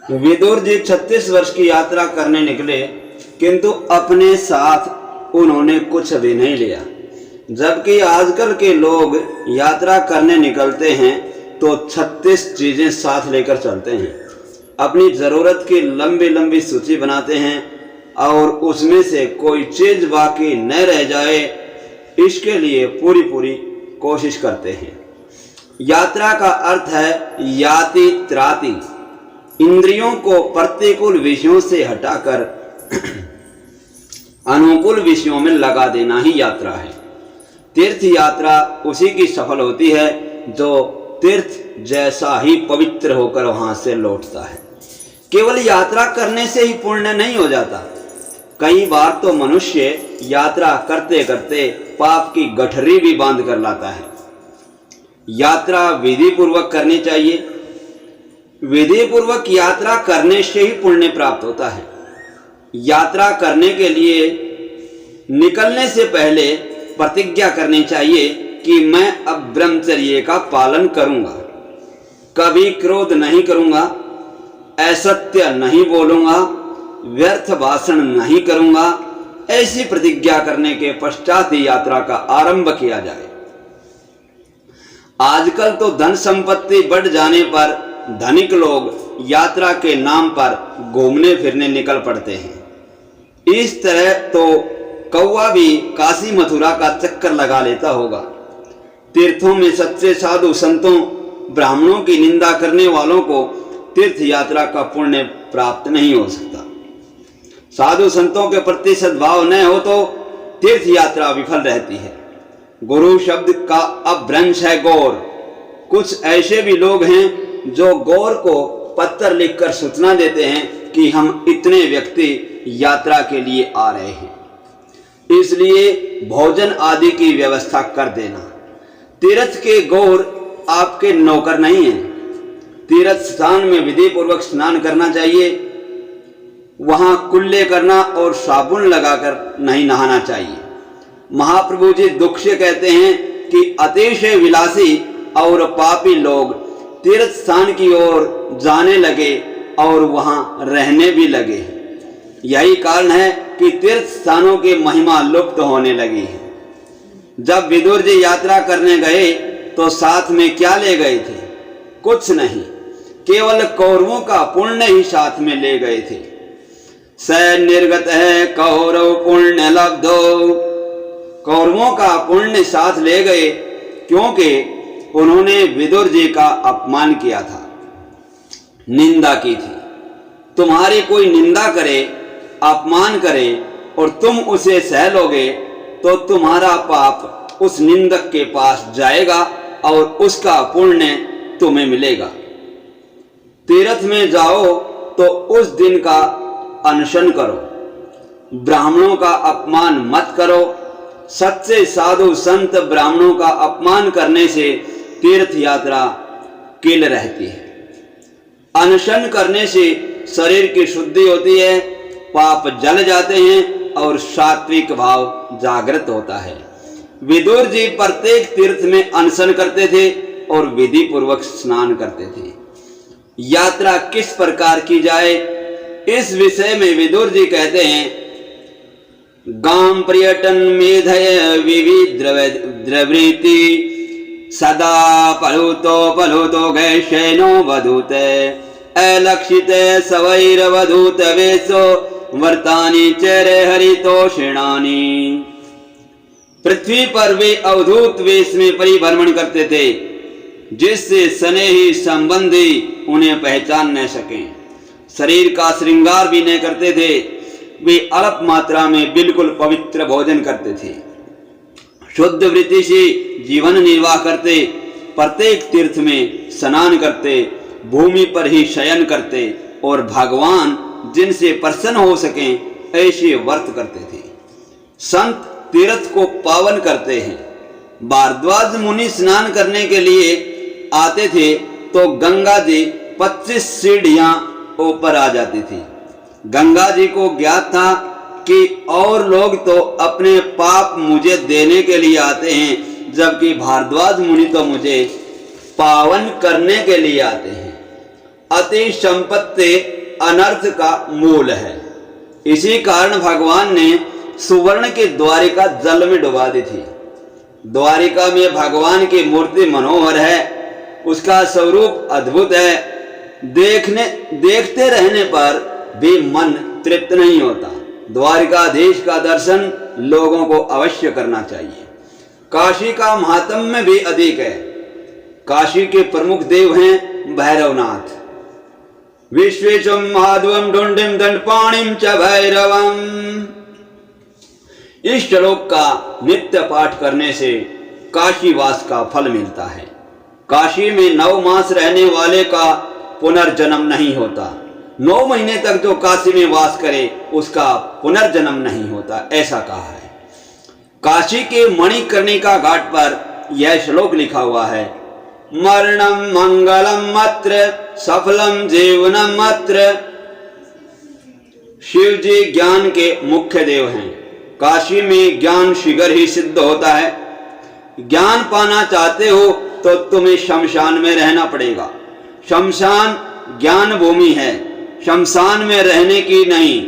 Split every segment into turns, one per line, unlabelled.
विदुर जी 36 वर्ष की यात्रा करने निकले, किंतु अपने साथ उन्होंने कुछ भी नहीं लिया। जबकि आजकल के लोग यात्रा करने निकलते हैं तो 36 चीजें साथ लेकर चलते हैं। अपनी जरूरत की लंबी लंबी सूची बनाते हैं और उसमें से कोई चीज बाकी न रह जाए, इसके लिए पूरी पूरी कोशिश करते हैं। यात्रा का अर्थ है याति त्राति। इंद्रियों को प्रतिकूल विषयों से हटाकर अनुकूल विषयों में लगा देना ही यात्रा है। तीर्थ यात्रा उसी की सफल होती है जो तीर्थ जैसा ही पवित्र होकर वहां से लौटता है। केवल यात्रा करने से ही पुण्य नहीं हो जाता। कई बार तो मनुष्य यात्रा करते करते पाप की गठरी भी बांध कर लाता है। यात्रा विधि पूर्वक करनी चाहिए। विधि पूर्वक यात्रा करने से ही पुण्य प्राप्त होता है। यात्रा करने के लिए निकलने से पहले प्रतिज्ञा करनी चाहिए कि मैं अब ब्रह्मचर्य का पालन करूंगा, कभी क्रोध नहीं करूंगा, असत्य नहीं बोलूंगा, व्यर्थ भाषण नहीं करूंगा। ऐसी प्रतिज्ञा करने के पश्चात ही यात्रा का आरंभ किया जाए। आजकल तो धन संपत्ति बढ़ जाने पर धनिक लोग यात्रा के नाम पर घूमने फिरने निकल पड़ते हैं। इस तरह तो कौवा भी काशी मथुरा का चक्कर लगा लेता होगा। तीर्थों में सच्चे साधु संतों ब्राह्मणों की निंदा करने वालों को तीर्थ यात्रा का पुण्य प्राप्त नहीं हो सकता। साधु संतों के प्रति सद्भाव न हो तो तीर्थ यात्रा विफल रहती है। गुरु शब्द का अपभ्रंश है गौर। कुछ ऐसे भी लोग हैं जो गौर को पत्र लिखकर सूचना देते हैं कि हम इतने व्यक्ति यात्रा के लिए आ रहे हैं, इसलिए भोजन आदि की व्यवस्था कर देना। तीर्थ के गौर आपके नौकर नहीं हैं। तीर्थ स्थान में विधि पूर्वक स्नान करना चाहिए। वहां कुल्ले करना और साबुन लगाकर नहीं नहाना चाहिए। महाप्रभु जी दुख से कहते हैं कि अतिशय विलासी और पापी लोग तीर्थ स्थान की ओर जाने लगे और वहां रहने भी लगे। यही कारण है कि तीर्थ स्थानों की महिमा लुप्त होने लगी है। जब विदुर जी यात्रा करने गए तो साथ में क्या ले गए थे? कुछ नहीं, केवल कौरवों का पुण्य ही साथ में ले गए थे। स निर्गत है कौरव पुण्य लब्धो। कौरवों का पुण्य साथ ले गए क्योंकि उन्होंने विदुर जी का अपमान किया था, निंदा की थी। तुम्हारी कोई निंदा करे, अपमान करे और तुम उसे सह लोगे तो तुम्हारा पाप उस निंदक के पास जाएगा और उसका पुण्य तुम्हें मिलेगा। तीर्थ में जाओ तो उस दिन का अनशन करो। ब्राह्मणों का अपमान मत करो। सच्चे साधु संत ब्राह्मणों का अपमान करने से तीर्थ यात्रा किल रहती है। अनशन करने से शरीर की शुद्धि होती है, पाप जल जाते हैं और सात्विक भाव जागृत होता है। विदुर जी प्रत्येक तीर्थ में अनशन करते थे और विधि पूर्वक स्नान करते थे। यात्रा किस प्रकार की जाए, इस विषय में विदुर जी कहते हैं, गाम पर्यटन मेधय विविद्रवृति सदा पलुतो गैशेनो वधूते अलक्षित सवैरवधूत वेशो वर्तानी चेरे हरितोषिणानी। पृथ्वी पर वे अवधूत वेश में परिभ्रमण करते थे जिससे स्नेही संबंधी उन्हें पहचान न सकें। शरीर का श्रृंगार भी न करते थे। वे अल्प मात्रा में बिल्कुल पवित्र भोजन करते थे। शुद्ध वृत्ति से जीवन निर्वाह करते। प्रत्येक तीर्थ में स्नान करते, भूमि पर ही शयन करते और भगवान जिनसे प्रसन्न हो सकें ऐसे व्रत करते थे। संत तीर्थ को पावन करते हैं। भारद्वाज मुनि स्नान करने के लिए आते थे तो गंगा जी 25 सीढ़ियां ऊपर आ जाती थी। गंगा जी को ज्ञात था कि और लोग तो अपने पाप मुझे देने के लिए आते हैं, जबकि भारद्वाज मुनि तो मुझे पावन करने के लिए आते हैं। अति संपत्ति अनर्थ का मूल है। इसी कारण भगवान ने सुवर्ण की द्वारिका जल में डुबा दी थी। द्वारिका में भगवान की मूर्ति मनोहर है, उसका स्वरूप अद्भुत है। देखते रहने पर भी मन तृप्त नहीं होता। द्वारिकाधीश का दर्शन लोगों को अवश्य करना चाहिए। काशी का महात्म्य भी अधिक है। काशी के प्रमुख देव हैं भैरवनाथ। विश्वेशम महाद्वम ढूंढिम दंडपाणिम च भैरवम। इस श्लोक का नित्य पाठ करने से काशीवास का फल मिलता है। काशी में 9 मास रहने वाले का पुनर्जन्म नहीं होता। 9 महीने तक जो काशी में वास करे उसका पुनर्जन्म नहीं होता, ऐसा कहा है। काशी के मणिकर्णिका घाट पर यह श्लोक लिखा हुआ है, मरणम मंगलम अत्र सफलम जीवनम अत्र। शिव जी ज्ञान के मुख्य देव हैं। काशी में ज्ञान शीघ्र ही सिद्ध होता है। ज्ञान पाना चाहते हो तो तुम्हें शमशान में रहना पड़ेगा। शमशान ज्ञान भूमि है, शमशान में रहने की नहीं,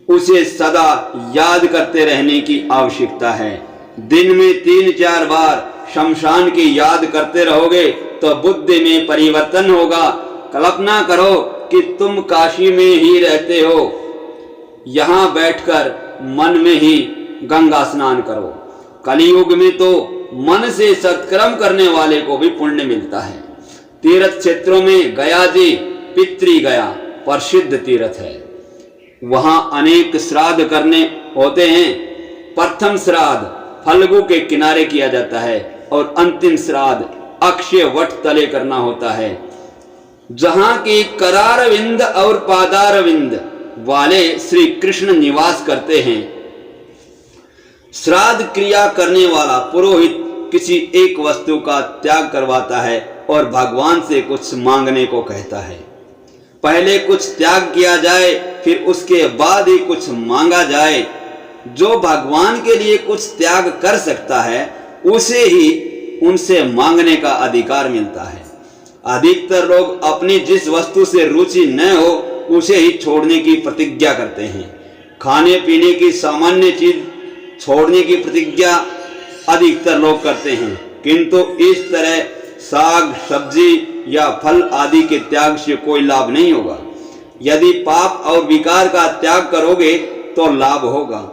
उसे सदा याद करते रहने की आवश्यकता है। दिन में 3-4 बार शमशान की याद करते रहोगे तो बुद्धि में परिवर्तन होगा। कल्पना करो कि तुम काशी में ही रहते हो, यहाँ बैठकर मन में ही गंगा स्नान करो। कलियुग में तो मन से सत्कर्म करने वाले को भी पुण्य मिलता है। तीर्थ क्षेत्रों में गया जी पितृ गया प्रसिद्ध तीर्थ है। वहां अनेक श्राद्ध करने होते हैं। प्रथम श्राद्ध फल्गु के किनारे किया जाता है और अंतिम श्राद्ध अक्षय वट तले करना होता है, जहां की करारविंद और पादारविंद वाले श्री कृष्ण निवास करते हैं। श्राद्ध क्रिया करने वाला पुरोहित किसी एक वस्तु का त्याग करवाता है और भगवान से कुछ मांगने को कहता है। पहले कुछ त्याग किया जाए, फिर उसके बाद ही कुछ मांगा जाए। जो भगवान के लिए कुछ त्याग कर सकता है उसे ही उनसे मांगने का अधिकार मिलता है। अधिकतर लोग अपनी जिस वस्तु से रुचि न हो उसे ही छोड़ने की प्रतिज्ञा करते हैं। खाने पीने की सामान्य चीज छोड़ने की प्रतिज्ञा अधिकतर लोग करते हैं, किंतु इस तरह साग सब्जी या फल आदि के त्याग से कोई लाभ नहीं होगा। यदि पाप और विकार का त्याग करोगे तो लाभ होगा।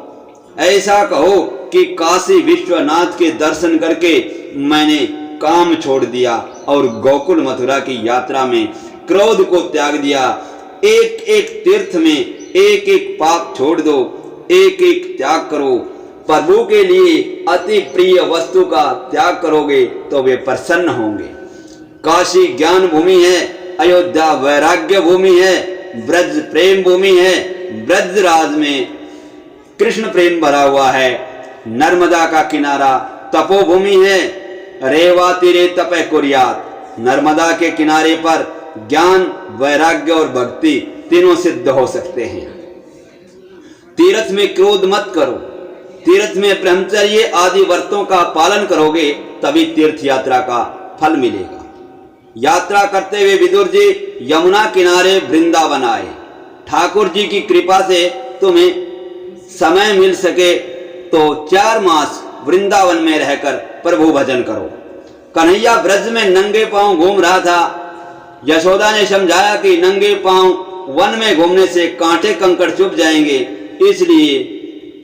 ऐसा कहो कि काशी विश्वनाथ के दर्शन करके मैंने काम छोड़ दिया और गोकुल मथुरा की यात्रा में क्रोध को त्याग दिया। एक एक तीर्थ में एक एक पाप छोड़ दो, एक एक त्याग करो। प्रभु के लिए अति प्रिय वस्तु का त्याग करोगे तो वे प्रसन्न होंगे। काशी ज्ञान भूमि है, अयोध्या वैराग्य भूमि है, ब्रज प्रेम भूमि है। ब्रजराज में कृष्ण प्रेम भरा हुआ है। नर्मदा का किनारा तपोभूमि है। रेवा तीरे तपे कुर्यात। नर्मदा के किनारे पर ज्ञान वैराग्य और भक्ति तीनों सिद्ध हो सकते हैं। तीर्थ में क्रोध मत करो। तीर्थ में ब्रह्मचर्य आदि व्रतों का पालन करोगे तभी तीर्थ यात्रा का फल मिलेगा। यात्रा करते हुए विदुर जी यमुना किनारे वृंदावन आए। ठाकुर जी की कृपा से तुम्हें समय मिल सके तो 4 मास वृंदावन में रहकर प्रभु भजन करो। कन्हैया ब्रज में नंगे पांव घूम रहा था। यशोदा ने समझाया कि नंगे पांव वन में घूमने से कांटे कंकड़ चुभ जाएंगे, इसलिए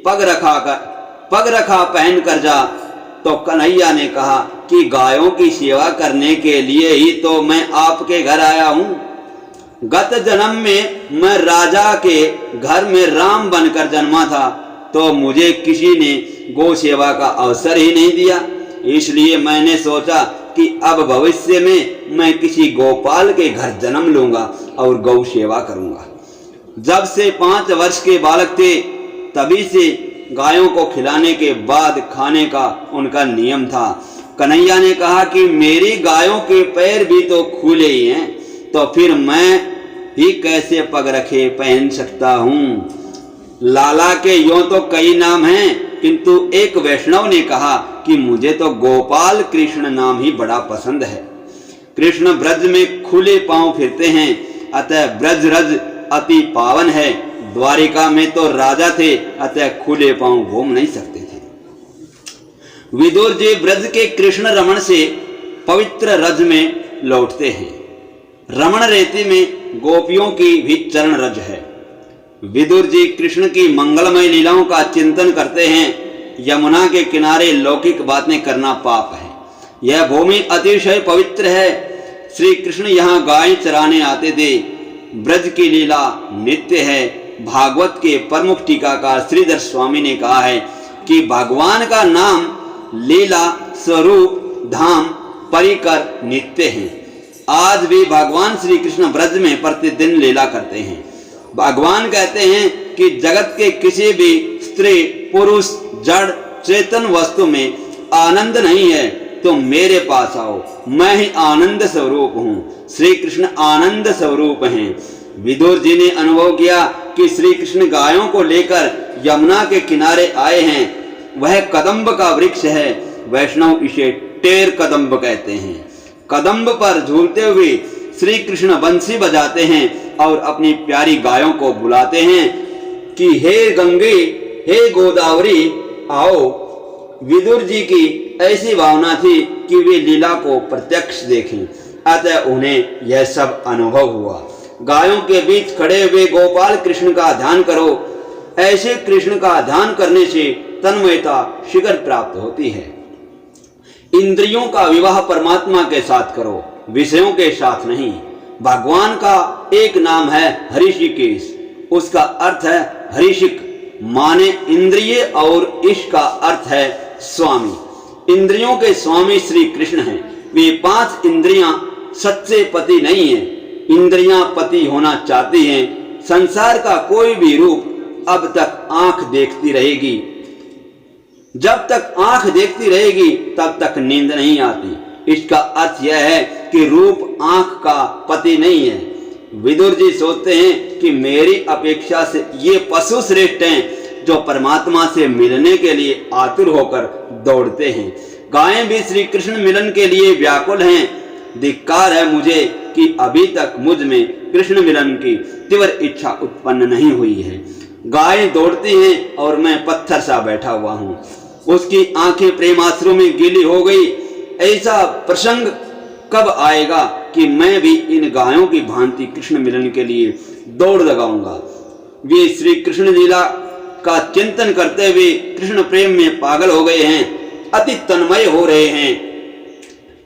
पग रखा पहन कर जा। तो कन्हैया ने कहा कि गायों की सेवा करने के लिए ही तो मैं आपके घर आया हूं। गत जन्म में मैं राजा के घर में राम बनकर जन्मा था, तो मुझे किसी ने गौ सेवा का अवसर ही नहीं दिया। इसलिए मैंने सोचा कि अब भविष्य में मैं किसी गोपाल के घर जन्म लूंगा और गौ सेवा करूंगा। जब से 5 वर्ष के बालक थे तभी से गायों को खिलाने के बाद खाने का उनका नियम था। कन्हैया ने कहा कि मेरी गायों के पैर भी तो खुले ही हैं, तो फिर मैं ही कैसे पग रखे पहन सकता हूँ। लाला के यों तो कई नाम हैं, किंतु एक वैष्णव ने कहा कि मुझे तो गोपाल कृष्ण नाम ही बड़ा पसंद है। कृष्ण ब्रज में खुले पांव फिरते हैं, अतः ब्रज रज अति पावन है। द्वारिका में तो राजा थे, अतः खुले पांव घूम नहीं सकते थे। विदुर जी ब्रज के कृष्ण रमण से पवित्र रज में लौटते हैं। रमण रेती में गोपियों की भी चरण रज है। विदुर जी कृष्ण की मंगलमय लीलाओं का चिंतन करते हैं। यमुना के किनारे लौकिक बातें करना पाप है। यह भूमि अतिशय पवित्र है। श्री कृष्ण यहाँ गाय चराने आते थे। ब्रज की लीला नित्य है। भागवत के प्रमुख टीकाकार श्रीधर स्वामी ने कहा है कि भगवान का नाम लीला स्वरूप धाम परिकर नित्य है। आज भी भगवान श्री कृष्ण ब्रज में प्रतिदिन लीला करते हैं। भगवान कहते हैं कि जगत के किसी भी स्त्री पुरुष जड़ चेतन वस्तु में आनंद नहीं है तो मेरे पास आओ, मैं ही आनंद स्वरूप हूँ। श्री कृष्ण आनंद स्वरूप हैं। विदुर जी ने अनुभव किया कि श्री कृष्ण गायों को लेकर यमुना के किनारे आए हैं। वह कदम्ब का वृक्ष है। वैष्णव इसे टेर कदम्ब कहते हैं। कदम्ब पर झूलते हुए श्री कृष्ण बंसी बजाते हैं और अपनी प्यारी गायों को बुलाते हैं कि हे गंगे, हे गोदावरी आओ। विदुर जी की ऐसी भावना थी कि वे लीला को प्रत्यक्ष देखें, अतः उन्हें यह सब अनुभव हुआ। गायों के बीच खड़े हुए गोपाल कृष्ण का ध्यान करो। ऐसे कृष्ण का ध्यान करने से तन्मयता शिखर प्राप्त होती है। इंद्रियों का विवाह परमात्मा के साथ करो, विषयों के साथ नहीं। भगवान का एक नाम है हरिषिकेश। उसका अर्थ है हरिषिक माने इंद्रिय और इश का अर्थ है स्वामी। इंद्रियों के स्वामी श्री कृष्ण हैं। वे 5 इंद्रियां सच्चे पति नहीं हैं। इंद्रियां पति होना चाहती हैं। संसार का कोई भी रूप अब तक आंख देखती रहेगी। जब तक आंख देखती रहेगी तब तक नींद नहीं आती। इसका अर्थ यह है कि रूप आंख का पति नहीं है। विदुर जी सोचते हैं कि मेरी अपेक्षा से ये पशु श्रेष्ठ हैं जो परमात्मा से मिलने के लिए आतुर होकर दौड़ते हैं। गायें भी श्री कृष्ण मिलन के लिए व्याकुल हैं। धिक्कार है मुझे कि अभी तक मुझ में कृष्ण मिलन की तीव्र इच्छा उत्पन्न नहीं हुई है। गायें दौड़ती हैं और मैं पत्थर सा बैठा हुआ हूँ। उसकी आंखें प्रेमाश्रु में गीली हो गई। ऐसा प्रसंग कब आएगा कि मैं भी इन गायों की भांति कृष्ण मिलन के लिए दौड़ लगाऊंगा। वे श्री कृष्ण लीला का चिंतन करते हुए कृष्ण प्रेम में पागल हो गए हैं, अति तन्मय हो रहे हैं।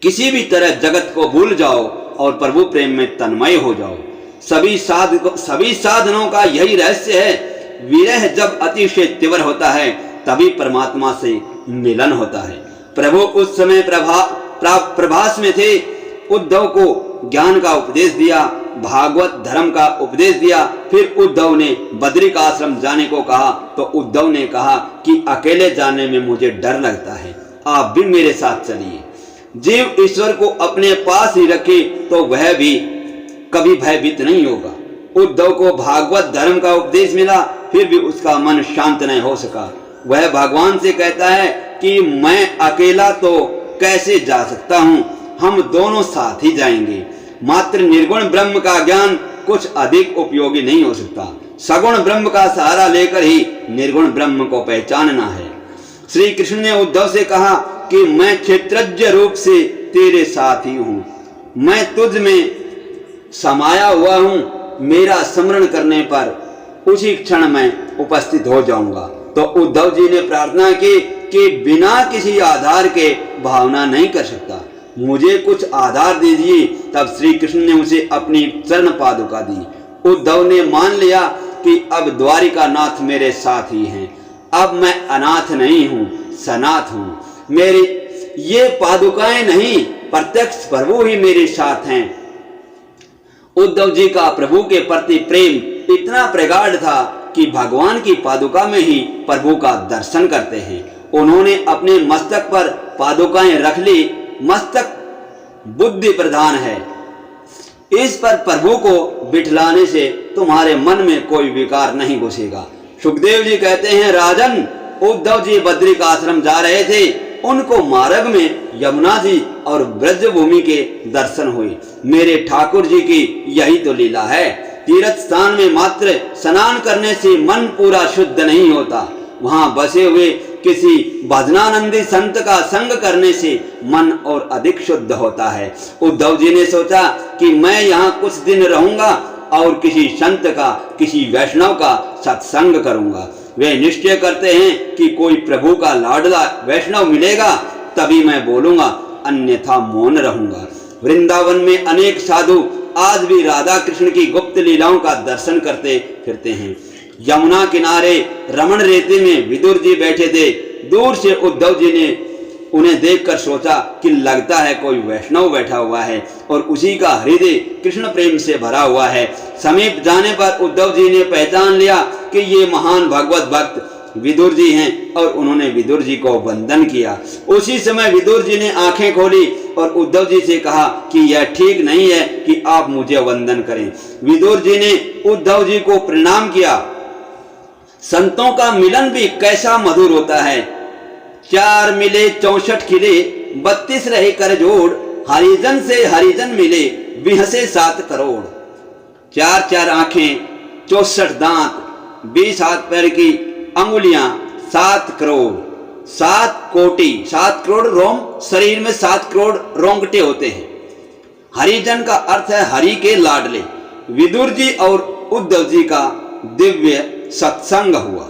किसी भी तरह जगत को भूल जाओ और प्रभु प्रेम में तन्मय हो जाओ। सभी साधनों का यही रहस्य है। विरह जब अतिशय तीव्र होता है तभी परमात्मा से मिलन होता है। प्रभु उस समय प्रभास में थे। उद्धव को ज्ञान का उपदेश दिया, भागवत धर्म का उपदेश दिया। फिर उद्धव ने बद्रिक आश्रम जाने को कहा तो उद्धव ने कहा कि अकेले जाने में मुझे डर लगता है, आप भी मेरे साथ चलिए। जीव ईश्वर को अपने पास ही रखे तो वह भी कभी भयभीत नहीं होगा। उद्धव को भागवत धर्म का उपदेश मिला, फिर भी उसका मन शांत नहीं हो सका। वह भगवान से कहता है कि मैं अकेला तो कैसे जा सकता हूँ, हम दोनों साथ ही जाएंगे। मात्र निर्गुण ब्रह्म का ज्ञान कुछ अधिक उपयोगी नहीं हो सकता। सगुण ब्रह्म का सहारा लेकर ही निर्गुण ब्रह्म को पहचानना है। श्री कृष्ण ने उद्धव से कहा कि मैं क्षेत्रज्ञ रूप से तेरे साथ ही हूँ, मैं तुझ में समाया हुआ हूँ। मेरा स्मरण करने पर उसी क्षण मैं उपस्थित हो जाऊंगा। तो उद्धव जी ने प्रार्थना की कि बिना किसी आधार के भावना नहीं कर सकता, मुझे कुछ आधार दीजिए। तब श्री कृष्ण ने उसे अपनी चरण पादुका दी। उद्धव ने मान लिया कि अब द्वारिका नाथ मेरे साथ ही हैं। अब मैं अनाथ नहीं हूँ, सनाथ हूँ। मेरी ये पादुकाएं नहीं, प्रत्यक्ष प्रभु ही मेरे साथ हैं। उद्धव जी का प्रभु के प्रति प्रेम इतना प्रगाढ़ था कि भगवान की पादुका में ही प्रभु का दर्शन करते हैं। उन्होंने अपने मस्तक पर पादुकाएं रख ली। मस्तक बुद्धि प्रधान है, इस पर प्रभु को बिठलाने से तुम्हारे मन में कोई विकार नहीं घुसेगा। सुखदेव जी कहते हैं, राजन, उद्धव जी बद्रिक आश्रम जा रहे थे। उनको मार्ग में यमुना जी और ब्रजभूमि के दर्शन हुए। मेरे ठाकुर जी की यही तो लीला है। तीर्थ स्थान में मात्र स्नान करने से मन पूरा शुद्ध नहीं होता, वहां बसे हुए किसी भजनानंदी संत का संग करने से मन और अधिक शुद्ध होता है। उद्धव जी ने सोचा कि मैं यहाँ कुछ दिन रहूंगा और किसी संत का, किसी वैष्णव का सत्संग करूंगा। वे निश्चय करते हैं कि कोई प्रभु का लाडला वैष्णव मिलेगा तभी मैं बोलूंगा, अन्यथा मौन रहूंगा। वृंदावन में अनेक साधु आज भी राधा कृष्ण की गुप्त लीलाओं का दर्शन करते फिरते हैं। यमुना किनारे रमण रेते में विदुर जी बैठे थे। दूर से उद्धव जी ने उन्हें देखकर सोचा कि लगता है कोई वैष्णव बैठा हुआ है और उसी का हृदय कृष्ण प्रेम से भरा हुआ है। समीप जाने पर उद्धव जी ने पहचान लिया कि ये महान भगवत भक्त विदुर जी हैं और उन्होंने विदुर जी को वंदन किया। उसी समय विदुर जी ने आंखें खोली और उद्धव जी से कहा कि यह ठीक नहीं है कि आप मुझे वंदन करें। विदुर जी ने उद्धव जी को प्रणाम किया। संतों का मिलन भी कैसा मधुर होता है। 4 मिले 64 खिले, 32 रहे कर जोड़, हरिजन से हरिजन मिले, बिहसे 7 करोड़। 4 आंखें, 64 दांत, 20 हाथ पैर की अंगुलियां, 7 करोड़, 7 कोटि, 7 करोड़ रोम, शरीर में 7 करोड़ रोंगटे होते हैं। हरिजन का अर्थ है हरि के लाडले। विदुर जी और उद्धव जी का दिव्य सत्संग हुआ।